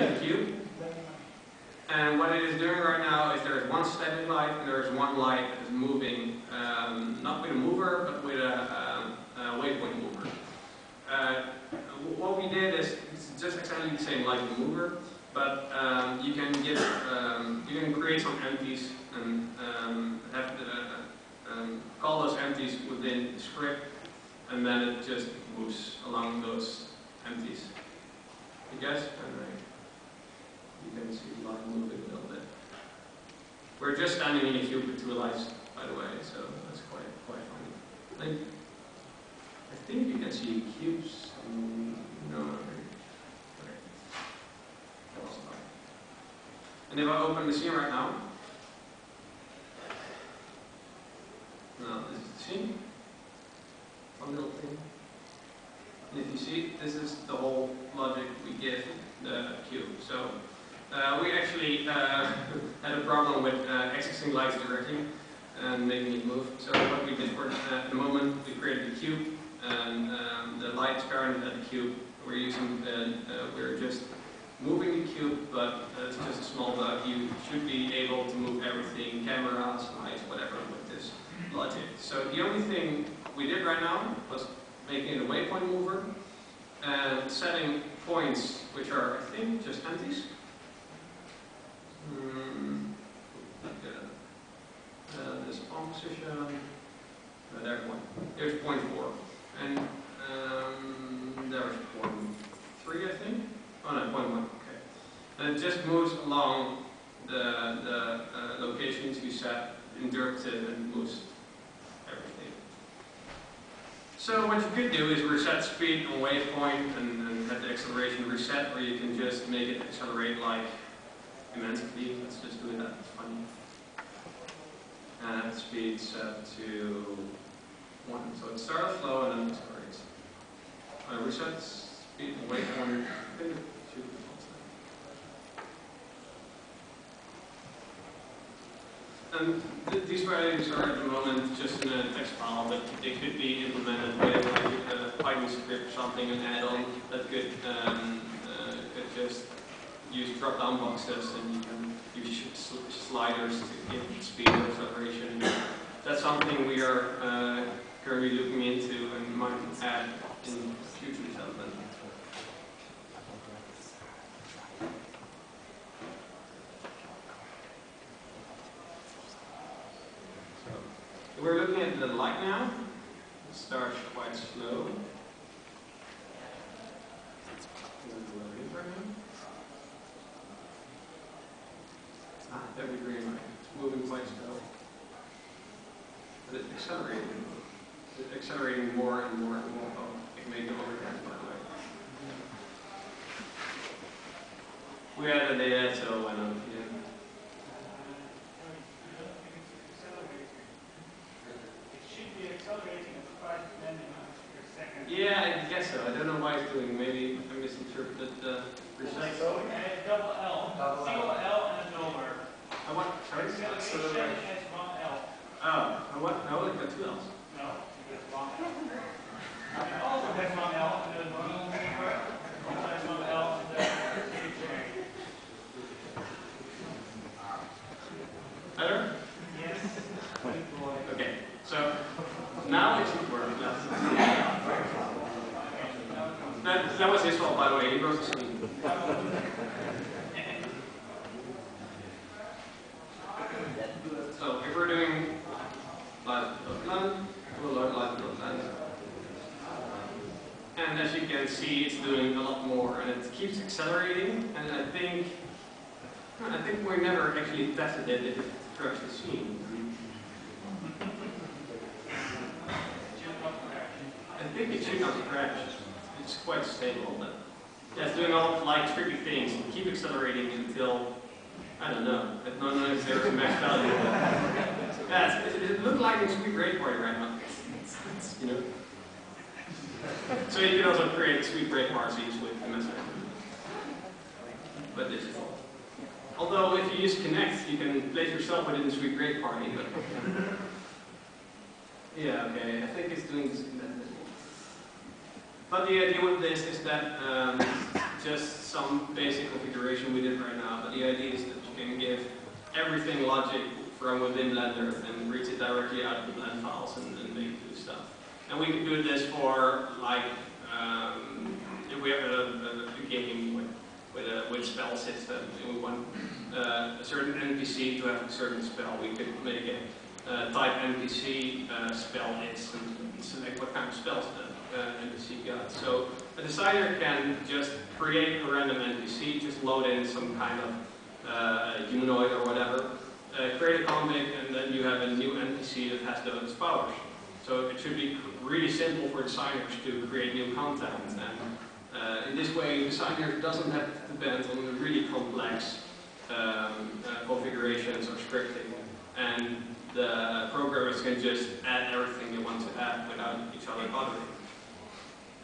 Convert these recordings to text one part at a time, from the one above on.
in the cube. And what it is doing right now is there is one static light and there is one light that is moving, not with a mover, but with a waypoint mover. What we did is it's just exactly the same like the mover, but you can create some empties and have call those empties within the script, and then it just moves along those empties. You guys? You can see the light moving a little bit. We're just standing in a cube with two lights, by the way, so that's quite funny. I think you can see cubes. No, okay. That was fine. And if I open the scene right now, this is the scene. One little thing. And if you see, this is the whole logic we give the cube. So we actually had a problem with accessing lights directly and making it move. So what we did for the moment, we created the cube, and the light is current at the cube. We're just moving the cube, but it's just a small bug. You should be able to move everything, cameras, lights, whatever, with this logic. So the only thing we did right now was making it a waypoint mover and setting points which are, I think, just empties. The spawn position. There's point 4, and there's point 3, I think. Oh no, point 1. Okay, and it just moves along the locations you set, indirects it, and moves everything. So what you could do is reset speed on waypoint and have the acceleration reset, or you can just make it accelerate like immensely. Let's just do that. It's funny. And speed set to 1. So it starts slow and then accelerates. Reset speed and waypoint. And these values are at the moment just in a text file, but they could be implemented with like a Python script or something, an add-on that could just use drop-down boxes, and you can use sliders to give speed or acceleration. That's something we are currently looking into and might add in future development. So we're looking at the light now. It starts quite slow. Every green light. It's moving quite slow. But it's accelerating. It's accelerating more and more and more. Oh, I can make it overcast, by the way. We had the data, so why not? Yeah. It should be accelerating at 5 nanometers per second. Yeah, I guess so. I don't know why it's doing. Maybe I misinterpreted the reset. So double L. Single L and a dollar. I want, sorry? Acceleration has 1 L. Oh, I want, no, it's got 2 L's. No, it has 1 L. It also has 1 L and a normal mover. Also has 1 L and a Better? Yes. Okay, so now it should work. That was his fault, by the way. He wrote the screen. So if we're doing live.plan, we'll load live.plan. And as you can see, it's doing a lot more, and it keeps accelerating. And I think we never actually tested it if it crashed the scene. I think it should not crash. It's quite stable, but yeah, it's doing all like tricky things. Keep accelerating until, I don't know. I don't know if there's a max value. Yeah, it looked like a sweet break party right now. You know. So you can also create sweet break parties with the message. But this is all. Although if you use Connect, you can place yourself within the sweet break party. But yeah, okay. I think it's doing this. But the idea with this is that just some basic configuration we did right now, but the idea is that you can give everything logic from within Blender and reach it directly out of the blend files and make it do stuff. And we can do this for, like, if we have a game with spell system and we want a certain NPC to have a certain spell, we could make a type NPC spell list and select what kind of spells the NPC got. So a designer can just create a random NPC, just load in some kind of humanoid or whatever, create a comic, and then you have a new NPC that has those powers. So it should be really simple for designers to create new content. And in this way, designer doesn't have to depend on really complex configurations or scripting. And the programmers can just add everything they want to add without each other bothering.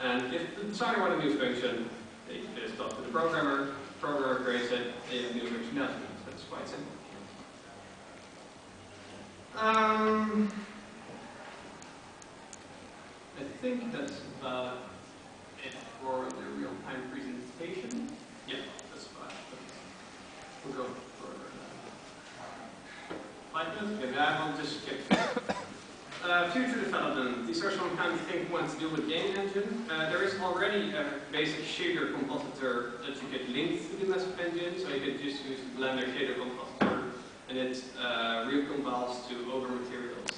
And if the designer wants a new function, they just talk to the programmer creates it, they have new functionality. So it's quite simple. I think that's about it for the real-time presentation. Yeah, that's about it. We'll go for 5 minutes. Okay, I will just skip. Future development. These are some kind of things we want to do with game engine. There is already a basic shader compositor that you get linked to the massive engine, so you could just use the Blender shader compositor, and it recompiles to Ogre materials.